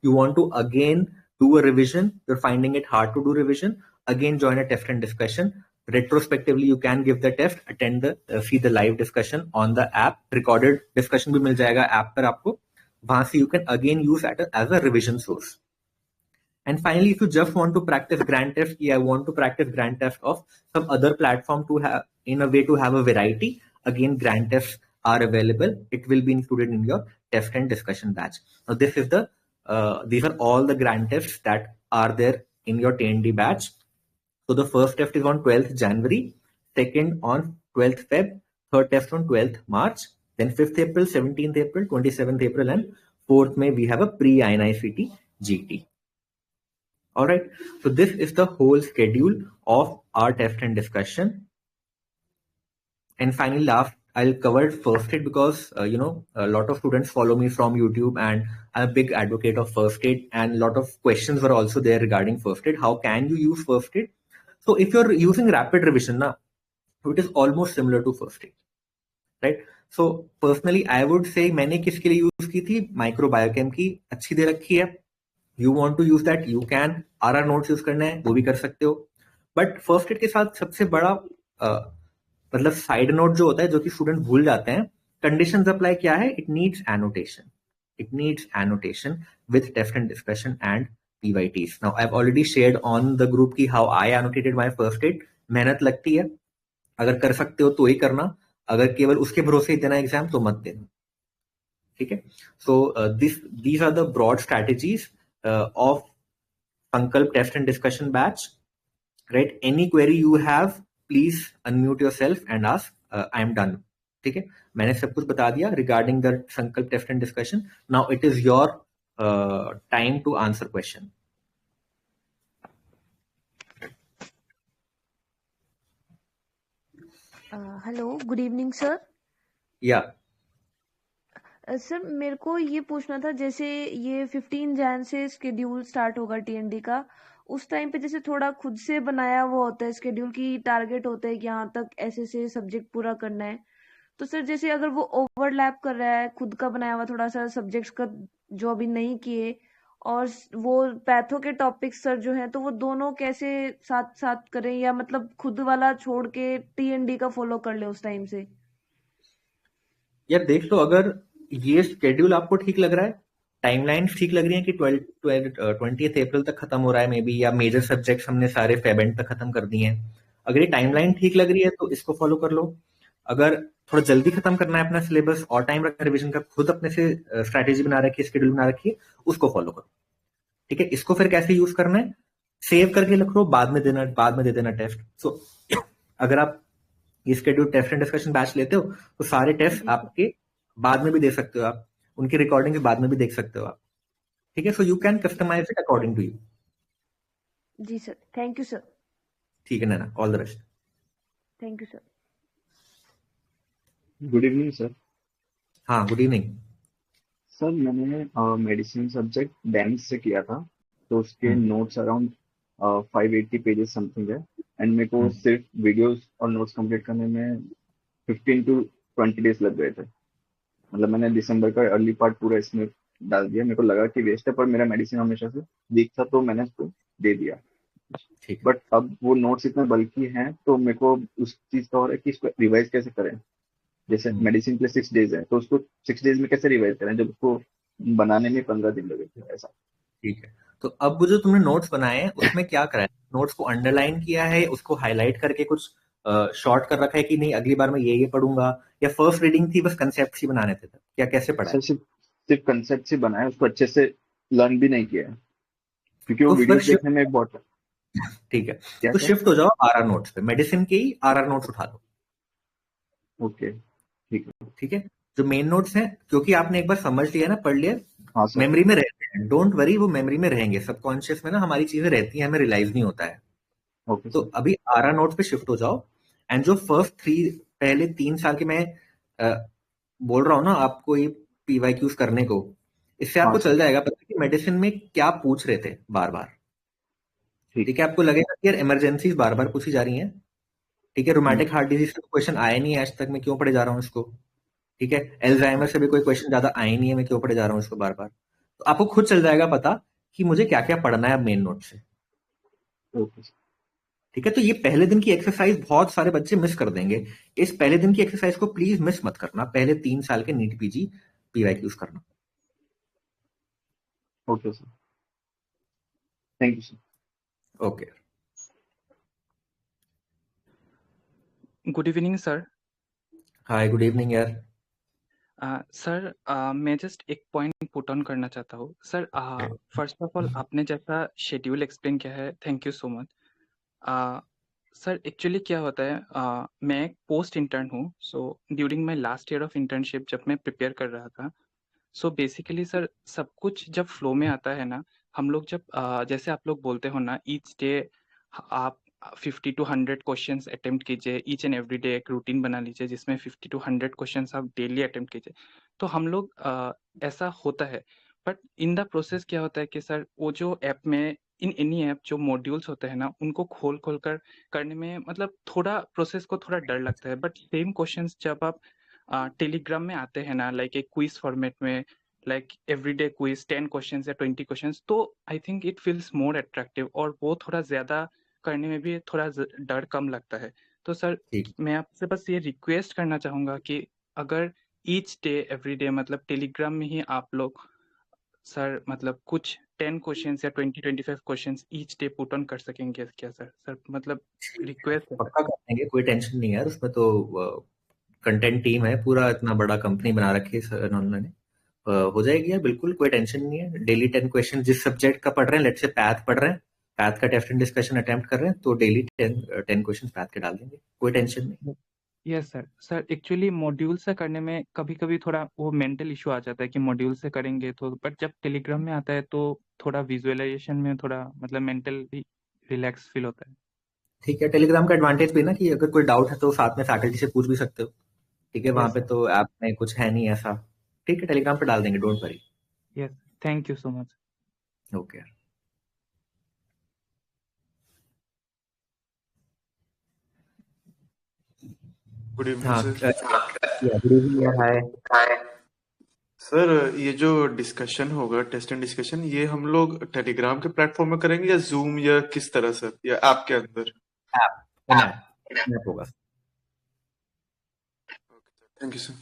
you want to again do a revision, you are finding it hard to do revision, again join a test and discussion. Retrospectively you can give the test, attend the see the live discussion on the app, recorded discussion भी मिल जाएगा app पर आपको, वहां से you can again use as a revision source. And finally, if you just want to practice grand test, I want to practice grand test of some other platform to have in a way to have a variety, again grand tests are available. It will be included in your test and discussion batch. Now this is the these are all the grand tests that are there in your TND batch. So the first test is on 12th January, second on 12th Feb, third test on 12th March, then 5th April, 17th April, 27th April, and 4th May we have a pre-INICT GT. All right. So this is the whole schedule of our test and discussion. And finally, I'll cover first aid because a lot of students follow me from YouTube, and I'm a big advocate of first aid, and a lot of questions were also there regarding first aid. How can you use first aid? So if you're using rapid revision now, it is almost similar to first aid, right? So personally I would say मैंने किसके लिए use की थी, माइक्रोबायोकेम की अच्छी दे रखी है. You want to use that, you can. RR notes use करना है वो भी कर सकते हो. बट फर्स्ट एड के साथ सबसे बड़ा मतलब साइड नोट जो होता है, जो कि स्टूडेंट भूल जाते हैं, कंडीशंस अप्लाई क्या है, it needs annotation. It needs annotation with test and discussion and PYTs. Now I've already shared on the group की how I annotated my first aid. मेहनत लगती है, अगर कर सकते हो तो ही करना, अगर केवल उसके भरोसे ही देना एग्जाम तो मत देना. ठीक है. सो these are the broad strategies of Sankalp test and discussion batch. Right? Any query you have, please unmute yourself and ask. I am done. ठीक है. मैंने सब कुछ बता दिया regarding the Sankalp test and discussion. Now it is your time to answer question. Hello, good evening sir. Yeah. Sir मेरे को ये पूछना था, जैसे ये 15 जैन से स्केड्यूल स्टार्ट होगा TND का, उस टाइम पे जैसे थोड़ा खुद से बनाया वो होता है स्केड्यूल की, टारगेट होता है कि यहाँ तक ऐसे से सब्जेक्ट पूरा करना है. तो सर जैसे अगर वो ओवरलैप कर रहा है खुद का बनाया हुआ थोड़ा सा सब्जेक्ट्स का जो अभी नहीं किए, और वो पैथो के टॉपिक्स सर जो हैं, तो वो दोनों कैसे साथ साथ करें, या मतलब खुद वाला छोड़ के TND का फॉलो कर ले उस टाइम से? यार देख लो, अगर ये स्केड्यूल आपको ठीक लग रहा है, टाइमलाइंस ठीक लग रही है कि 20th अप्रैल तक खत्म हो रहा है मे बी, या मेजर सब्जेक्ट्स हमने सारे फेब एंड तक खत्म कर दिए हैं, अगर ये टाइमलाइन ठीक लग रही है तो इसको फॉलो कर लो. अगर थोड़ा जल्दी खत्म करना है अपना सिलेबस और टाइम रखना रिविजन का, खुद अपने से स्ट्रैटेजी बना रखी है, स्केड्यूल बना रखी है, उसको फॉलो करो. ठीक है. इसको फिर कैसे यूज करना है, सेव करके रख लो, बाद में दे देना टेस्ट. सो अगर आप ये schedule test and discussion batch लेते हो तो सारे टेस्ट आपके बाद में भी दे सकते हो, आप उनकी रिकॉर्डिंग के बाद में भी देख सकते हो आप. ठीक है. So you can customise it according to you. जी सर, थैंक यू सर. ठीक है Naina, all the best. Thank you sir. Good evening sir. हाँ, गुड इवनिंग. सर मैंने मेडिसिन सब्जेक्ट डैम्स से किया था, तो उसके नोट्स अराउंड 580 पेजेस समथिंग है, एंड मेरे को सिर्फ वीडियोस और नोट्स कंप्लीट करने में 15 to 20 डेज लग गए थे. मतलब मैंने दिसंबर का अर्ली पार्ट पूरा इसमें डाल दिया. मेरे को लगा कि वेस्ट है, पर मेरा मेडिसिन हमेशा से वीक था तो मैंने उसको दे दिया. बट अब वो नोट्स इतने बल्कि हैं तो मेरे को उस चीज का हो रहा है कि इसको रिवाइज कैसे करें. जैसे मेडिसिन के लिए 6 डेज है, तो उसको 6 डेज में कैसे रिवाइज करें जब उसको बनाने में 15 दिन लगे थे ऐसा. ठीक है. तो अब वो जो तुमने नोट्स बनाए हैं उसमें क्या करा है, नोट्स को अंडरलाइन किया है, उसको हाईलाइट करके कुछ शॉर्ट कर रखा है कि नहीं अगली बार मैं ये पढ़ूंगा, या फर्स्ट रीडिंग थी बस कंसेप्ट ही बनाने थे, क्या कैसे पढ़ा है? सिर्फ कंसेप्ट ही बनाया, उसको अच्छे से लर्न भी नहीं किया है, क्योंकि वो तो वीडियो देखने में बहुत. ठीक है. तो शिफ्ट हो जाओ आरआर नोट्स पे, मेडिसिन के ही आरआर नोट्स उठा लो. ओके, ठीक है. जो मेन नोट्स हैं, क्योंकि आपने एक बार समझ लिया ना, पढ़ लिया, हाँ सर. मेमोरी में रहते हैं, डोंट वरी, वो मेमोरी में रहेंगे, सबकॉन्शियस में ना हमारी चीजें रहती हैं, हमें रियलाइज नहीं होता है. ओके तो सर. अभी आरआर नोट्स पे शिफ्ट हो जाओ, एंड जो फर्स्ट 3 पहले 3 साल के मैं बोल रहा हूँ ना आपको, ये PYQs करने को, इससे आपको चल जाएगा पता कि मेडिसिन में क्या पूछ रहे थे बार बार. ठीक है. आपको लगेगा कि यार इमरजेंसीज बार बार पूछी जा रही हैं. ठीक है. रोमैटिक हार्ट डिजीज का क्वेश्चन आया नहीं है आज तक, मैं क्यों पढ़े जा रहा हूँ इसको. ठीक है. एल्जाइमर से भी कोई क्वेश्चन ज्यादा आए नहीं है, मैं क्यों पढ़े जा रहा हूँ इसको बार बार. तो आपको खुद चल जाएगा पता कि मुझे क्या क्या पढ़ना है अब मेन नोट से. ठीक है. तो ये पहले दिन की एक्सरसाइज बहुत सारे बच्चे मिस कर देंगे. इस पहले दिन की एक्सरसाइज को प्लीज मिस मत करना, पहले 3 साल के नीट PG PYQs करना. Okay sir, thank you sir. Okay. Good evening sir. Hi, good evening यार. सर मैं जस्ट एक पॉइंट पुट ऑन करना चाहता हूँ सर. फर्स्ट ऑफ ऑल आपने जैसा शेड्यूल एक्सप्लेन किया है, thank you so much. Sir actually क्या होता है, मैं एक पोस्ट इंटर्न हूँ. So during my last year of internship जब मैं प्रिपेयर कर रहा था, सो बेसिकली सर सब कुछ जब फ्लो में आता है ना, हम लोग जब जैसे आप लोग बोलते हो ना ईच डे आप 50 to 100 क्वेश्चंस अटेम्प्ट कीजिए ईच एंड एवरी डे, एक रूटीन बना लीजिए जिसमें 50 to 100 क्वेश्चंस आप डेली अटेम्प्ट कीजिए। तो हम लोग ऐसा होता है, बट इन द प्रोसेस क्या होता है कि सर वो जो ऐप में इन एनी ऐप जो मॉड्यूल्स होते हैं ना, उनको खोल कर करने में मतलब थोड़ा प्रोसेस को थोड़ा डर लगता है। बट सेम क्वेश्चंस जब आप टेलीग्राम में आते हैं ना, लाइक एक क्विज फॉर्मेट में, लाइक एवरीडे क्विज 10 क्वेश्चंस या 20 क्वेश्चंस, तो I think it feels more attractive और वो थोड़ा ज़्यादा करने में भी थोड़ा डर कम लगता है। तो सर ठीक। मैं आपसे बस ये रिक्वेस्ट करना चाहूँगा कि अगर ईच डे एवरी डे मतलब टेलीग्राम में ही आप लोग सर मतलब कुछ 10 क्वेश्चंस या 20-25 questions each day put on कर सकेंगे क्या सर? सर मतलब रिक्वेस्ट है सर। पक्का कर देंगे, कोई टेंशन नहीं है यार उसमें। तो कंटेंट टीम है पूरा, इतना बड़ा कंपनी बना रखी है सर उन्होंने। हो जाएगी यार, बिल्कुल कोई टेंशन नहीं है। डेली 10 क्वेश्चन जिस सब्जेक्ट का पढ़ रहे हैं, लेट्स से पैथ पढ़ रहे हैं, पैथ का टेस्ट एंड डिस्कशन अटेम्प्ट कर रहे हैं, तो डेली 10 क्वेश्चन पैथ के डाल देंगे, कोई टेंशन नहीं। Yes sir. Sir actually module से करने में कभी-कभी थोड़ा वो मेंटल इश्यू आ जाता है कि मॉड्यूल से करेंगे तो, बट जब टेलीग्राम में आता है तो थोड़ा विजुअलाइजेशन में थोड़ा मतलब मेंटली रिलैक्स फील होता है। ठीक है, टेलीग्राम का एडवांटेज भी ना कि अगर कोई डाउट है तो साथ में फैकल्टी से पूछ भी सकते हो। ठीक है, वहां यस पे सर। तो ऐप में कुछ है नहीं ऐसा। ठीक है, टेलीग्राम पे डाल देंगे, don't worry. Yes, thank you so much. Okay. Good evening हाँ, सर। गुड इवनिंग यार, हाय। सर ये जो डिस्कशन होगा, टेस्ट एंड डिस्कशन, ये हम लोग टेलीग्राम के प्लेटफॉर्म में करेंगे या जूम या किस तरह सर, या ऐप के अंदर? ऐप, इन ऐप होगा। Thank you sir.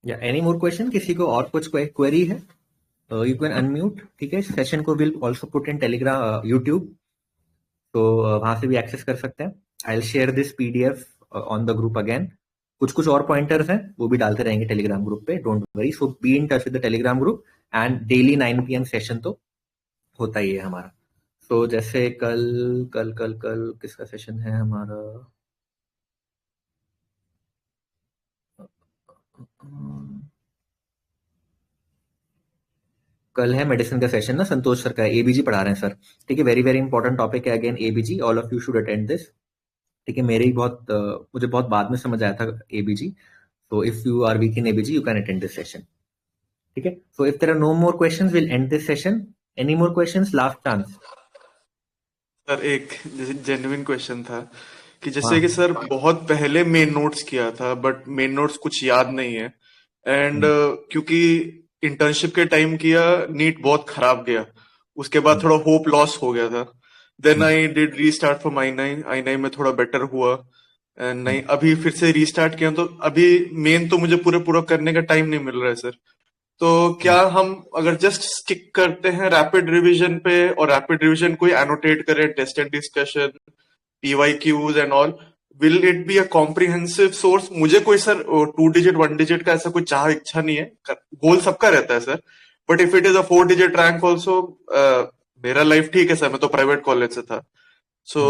या एनी मोर क्वेश्चन? किसी को और कुछ क्वेरी है? You can unmute. ठीक है, सेशन को will also put in Telegram, YouTube, तो वहां से भी एक्सेस कर सकते हैं। I will share this PDF on the group again. कुछ कुछ और पॉइंटर्स हैं वो भी डालते रहेंगे टेलीग्राम ग्रुप पे, don't worry. So be in touch with the Telegram group and daily 9 PM session तो होता ही है हमारा। तो जैसे कल कल कल कल किसका सेशन है हमारा? कल है मेडिसिन का सेशन ना, संतोष सर का, एबीजी पढ़ा रहे हैं सर। ठीक है, वेरी वेरी इंपॉर्टेंट टॉपिक है again ABG, all of you should attend this. ठीक है, मुझे बहुत बाद में समझ आया था ABG. So if you are weak in ABG, you can attend this session. ठीक है? So if there are no more questions, we'll end this session. Any more questions? Last chance. Sir एक जेन्युइन क्वेश्चन था कि हाँ। जैसे कि sir बहुत पहले मेन नोट्स किया था, बट मेन नोट्स कुछ याद नहीं है, एंड क्योंकि इंटर्नशिप के टाइम किया, नीट बहुत खराब गया, उसके बाद थोड़ा होप लॉस हो गया था। Then I did restart for I nine में थोड़ा बेटर हुआ, एंड नहीं अभी फिर से रीस्टार्ट किया, तो अभी मेन तो मुझे पूरा करने का टाइम नहीं मिल रहा है सर। तो क्या हम अगर जस्ट स्टिक करते हैं रैपिड रिवीजन पे, और रैपिड रिवीजन को एनोटेट करें, test and discussion, PYQs and all, will it be a comprehensive source? मुझे कोई सर 2 डिजिट 1 डिजिट का ऐसा कोई इच्छा नहीं है, गोल सबका रहता है sir, but if it is a 4 digit rank also, मेरा लाइफ ठीक है सर, मैं तो प्राइवेट कॉलेज से था। सो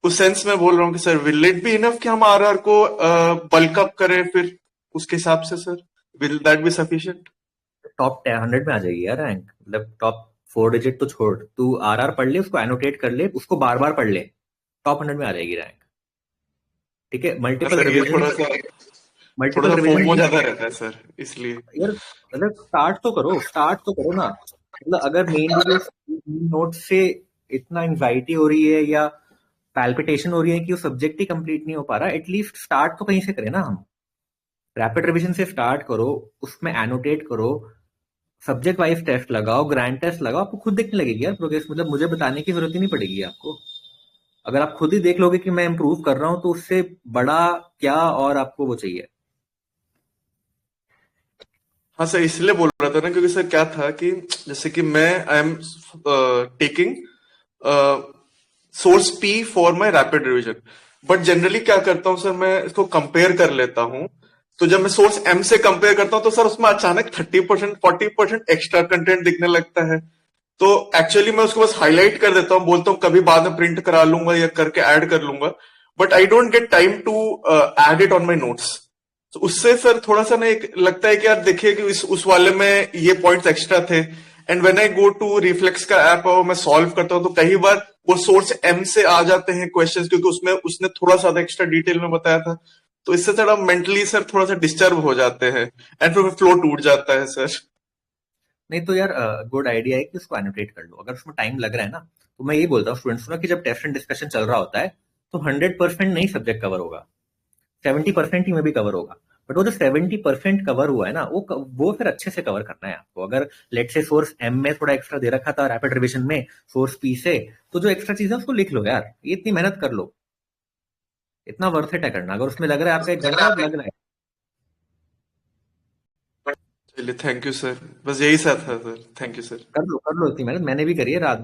उस सेंस में बोल रहा हूँ कि sir will it be enough कि हम RR को बल्क अप करें, फिर उसके हिसाब से sir will that be sufficient? Top 100 में आ जाएगी यार रैंक, मतलब टॉप 4 डिजिट तो छोड़, तू आरआर पढ़ ले, उसको एनोटेट कर ले, उसको बार बार पढ़ ले, टॉप 100 में आ जाएगी रैंक। ठीक है, मल्टीपल सर ये रिवीजन, थोड़ा सा रिवीजन फोमो ज्यादा रहता है सर, इसलिए। यार, मतलब स्टार्ट तो करो ना। मतलब अगर मेन वीडियो नोट से इतना एंजाइटी हो रही है या पैल्पिटेशन हो रही है कि वो सब्जेक्ट ही कंप्लीट नहीं हो पा रहा, एटलीस्ट स्टार्ट तो कहीं से करें ना हम। रैपिड रिवीजन से स्टार्ट करो, उसमें एनोटेट करो, सब्जेक्ट वाइज टेस्ट लगाओ, ग्रैंड टेस्ट लगाओ, आपको खुद देखने लगेगी यार प्रोग्रेस। मतलब मुझे बताने की जरूरत ही नहीं पड़ेगी आपको। अगर आप खुद ही देख लोगे कि मैं इंप्रूव कर रहा हूं, तो उससे बड़ा क्या और आपको वो चाहिए। हाँ सर, इसलिए बोल रहा था ना, क्योंकि सर क्या था कि जैसे कि मैं I am taking source P for my rapid revision, but generally क्या करता हूँ सर, मैं इसको कंपेयर कर लेता हूँ। तो जब मैं सोर्स M से कंपेयर करता हूँ तो सर उसमें अचानक 30% 40% एक्स्ट्रा कंटेंट दिखने लगता है। तो एक्चुअली मैं उसको बस हाईलाइट कर देता हूँ, बोलता हूँ कभी बाद में प्रिंट करा लूंगा या करके ऐड कर लूंगा, but I don't get time to add it on my notes. तो उससे सर थोड़ा सा ना एक लगता है कि यार देखिए कि उस वाले में ये पॉइंट्स एक्स्ट्रा थे, and when I go to reflex का ऐप और मैं सॉल्व करता हूँ तो कई बार वो सोर्स एम से आ जाते हैं क्वेश्चंस, क्योंकि उसमें उसने थोड़ा सा एक्स्ट्रा डिटेल में बताया था, तो इससे थोड़ा मेंटली सर थोड़ा सा डिस्टर्ब हो जाते हैं एंड फिर फ्लो टूट जाता है सर। नहीं तो यार गुड आइडिया है कि उसको एनोटेट कर लो। अगर उसमें टाइम लग रहा है ना, तो मैं ये बोलता हूँ स्टूडेंट्स को ना कि जब टेस्ट एंड डिस्कशन चल रहा होता है तो 100% नहीं सब्जेक्ट कवर होगा, 70% ही में भी कवर होगा। बट वो जो 70% कवर हुआ है ना, वो फिर अच्छे से कवर करना है आपको। अगर लेट से सोर्स एम में थोड़ा एक्स्ट्रा दे रखा था रैपिड रिविजन में, सोर्स पी से, तो जो एक्स्ट्रा चीज है उसको लिख लो यार, ये इतनी मेहनत कर लो, इतना वर्थ इट है करना। अगर उसमें लग रहा है आपका 1 घंटा लग रहा है, चलिए थैंक यू सर, बस यही सा था सर, थैंक यू सर। कर लो इतनी मेहनत। मैंने भी करी है, रात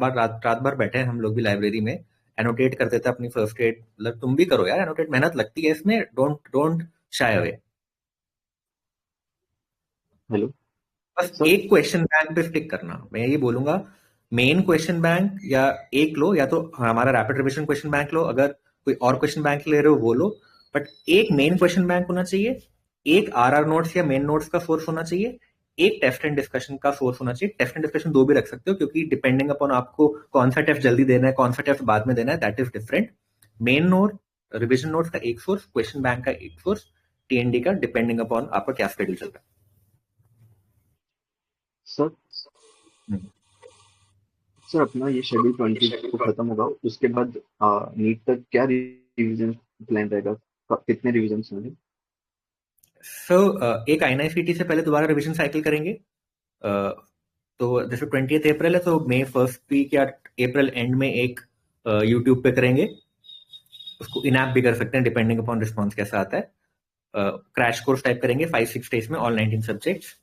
भर बैठे हैं हम लोग भी लाइब्रेरी में, एनोटेट करते थे अपनी फर्स्ट एड। मतलब तुम भी करो यार एनोटेट, मेहनत लगती है इसमें, डोंट शाय अवे। हेलो बस सर। एक क्वेश्चन बैंक पे स्टिक करना, मैं ये बोलूंगा। मेन क्वेश्चन बैंक या एक लो, या तो हमारा रैपिड रिविजन क्वेश्चन बैंक लो, अगर कोई और क्वेश्चन बैंक ले रहे हो वो लो, बट एक मेन क्वेश्चन बैंक होना चाहिए, एक आरआर नोट्स या मेन नोट्स का सोर्स होना चाहिए, एक टेस्ट एंड डिस्कशन का सोर्स होना चाहिए। टेस्ट एंड डिस्कशन दो भी रख सकते हो, क्योंकि डिपेंडिंग अपॉन आपको कौन सा टेस्ट जल्दी देना है, कौन सा टेस्ट बाद में देना है, that is different. Main note, revision notes का एक सोर्स, क्वेश्चन बैंक का एक सोर्स, टीएनडी का डिपेंडिंग अपॉन आपका क्या स्केड्यूल चल रहा सर है। सर अपना ये शेड्यूल 20 को खत्म होगा, उसके बाद नीट तक क्या रिवीजन प्लान रहेगा, कितने रिवीजन होंगे? सो एक आईएनआईसीटी से पहले दोबारा रिवीजन साइकिल करेंगे। तो जैसे 20 अप्रैल है, तो मई फर्स्ट वीक या अप्रैल एंड में एक यूट्यूब पे करेंगे। उसको इन ऐप भी कर सकते हैं डिपेंडिंग अपॉन रिस्पॉन्स कैसा आता है। क्रैश कोर्स टाइप करेंगे 5-6 डेज में, ऑल 19 सब्जेक्ट्स।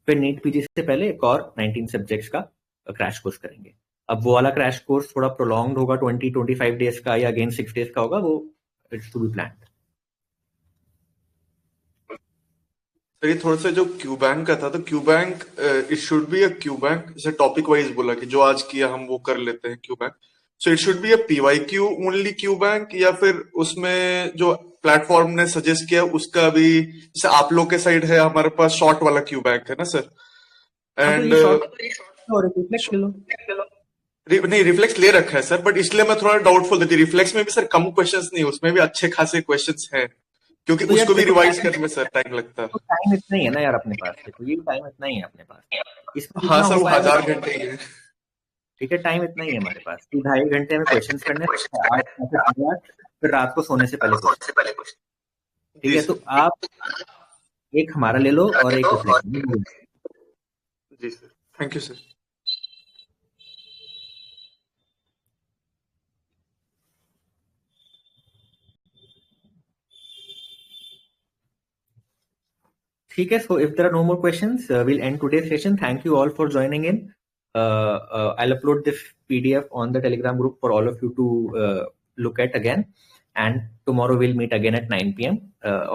फिर नीट पीजी से पहले एक और 19 सब्जेक्ट्स का क्रैश कोर्स करेंगे। अब वो वाला क्रैश कोर्स थोड़ा प्रोलॉन्ग होगा, 20-25 डेज का या अगेन 6 डेज का होगा, वो it's to be plan. Sir ये थोड़ा सा जो क्यू बैंक का था, तो Q bank it should be a Q bank, जैसे टॉपिक वाइज बोला कि जो आज किया हम वो कर लेते हैं Q bank, so it should be a P Y Q only Q bank, या फिर उसमें जो प्लेटफॉर्म ने सजेस्ट किया उसका भी, जैसे आप लोग के साइड है, हमारे पास शॉर्ट वाला क्यू बैंक है ना सर, हाँ, तो एंड ये शॉर्ट और रिफ्लेक्स ले लो। नहीं रिफ्लेक्स ले रखा है सर, बट इसलिए मैं थोड़ा डाउटफुल थी। रिफ्लेक्स में भी सर कम क्वेश्चंस नहीं, उसमें भी अच्छे खासे क्वेश्चंस हैं, क्योंकि तो यार उसको भी देखो, रिवाइज करने में सर टाइम लगता है। तो टाइम इतना ही है ना यार अपने पास, देखो ये टाइम इतना ही है अपने पास, इसमें हाँ जितना सर हो वो पाएगा। 1000 घंटे ही है। ठीक है, टाइम इतना ही है हमारे पास कि 2.5 घंटे में क्वेश्चंस करने हैं, 8 या फिर 8, फिर रात को सोने से पहले क्वेश्चन। ठीक जी है, सर। तो आप एक हमारा ले लो और एक रिफ्लेक्ट। जी सर, थैंक यू सर। ठीक है, so if there are no more questions, we'll end today's session. Thank you all for joining in. I'll upload this PDF on the Telegram group for all of you to look at again. And tomorrow we'll meet again at 9 p.m.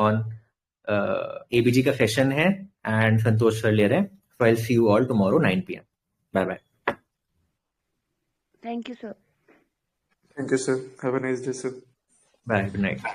On ABG का session है and Santosh sir ले रहे हैं. So I'll see you all tomorrow 9 p.m. Bye bye. Thank you sir. Thank you sir, have a nice day sir. Bye. Good night.